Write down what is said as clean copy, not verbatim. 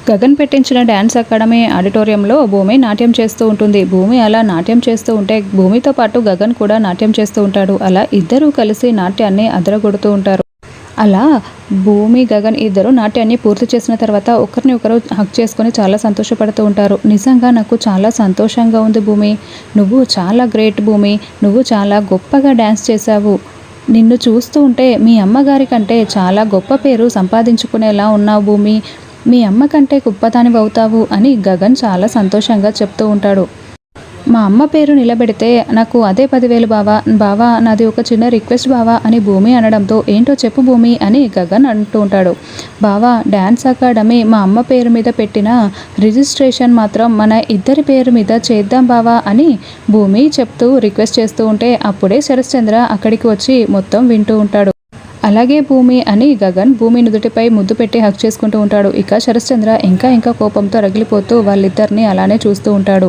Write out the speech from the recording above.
గగన్ పెట్టించిన dance academy ఆడిటోరియంలో భూమి నాట్యం చేస్తూ ఉంటుంది. భూమి అలా నాట్యం చేస్తూ ఉంటే భూమితో పాటు గగన్ కూడా నాట్యం చేస్తూ ఉంటాడు. అలా ఇద్దరూ కలిసి నాట్యాన్ని అదరగొడుతూ ఉంటారు. అలా భూమి గగన్ ఇద్దరు నాట్యాన్ని పూర్తి చేసిన తర్వాత ఒకరిని ఒకరు హక్ చేసుకొని చాలా సంతోషపడుతూ ఉంటారు. నిజంగా నాకు చాలా సంతోషంగా ఉంది భూమి, నువ్వు చాలా గ్రేట్ భూమి, నువ్వు చాలా గొప్పగా డ్యాన్స్ చేశావు. నిన్ను చూస్తూ ఉంటే మీ అమ్మగారి కంటే చాలా గొప్ప పేరు సంపాదించుకునేలా ఉన్నావు భూమి, మీ అమ్మ కంటే గొప్పదానివి అవుతావు అని గగన్ చాలా సంతోషంగా చెప్తూ ఉంటాడు. మా అమ్మ పేరు నిలబెడితే నాకు అదే 10,000 బావా, బావా నాది ఒక చిన్న రిక్వెస్ట్ బావా అని భూమి అనడంతో ఏంటో చెప్పు భూమి అని గగన్ అంటూ ఉంటాడు. బావా, డ్యాన్స్ అకాడమీ మా అమ్మ పేరు మీద పెట్టిన రిజిస్ట్రేషన్ మాత్రం మన ఇద్దరి పేరు మీద చేద్దాం బావా అని భూమి చెప్తూ రిక్వెస్ట్ చేస్తూ ఉంటే అప్పుడే శరశ్చంద్ర అక్కడికి వచ్చి మొత్తం వింటూ ఉంటాడు. అలాగే భూమి అని గగన్ భూమి నుదుటిపై ముద్దు పెట్టి హక్ చేసుకుంటూ ఉంటాడు. ఇక శరశ్చంద్ర ఇంకా కోపంతో రగిలిపోతూ వాళ్ళిద్దరిని అలానే చూస్తూ ఉంటాడు.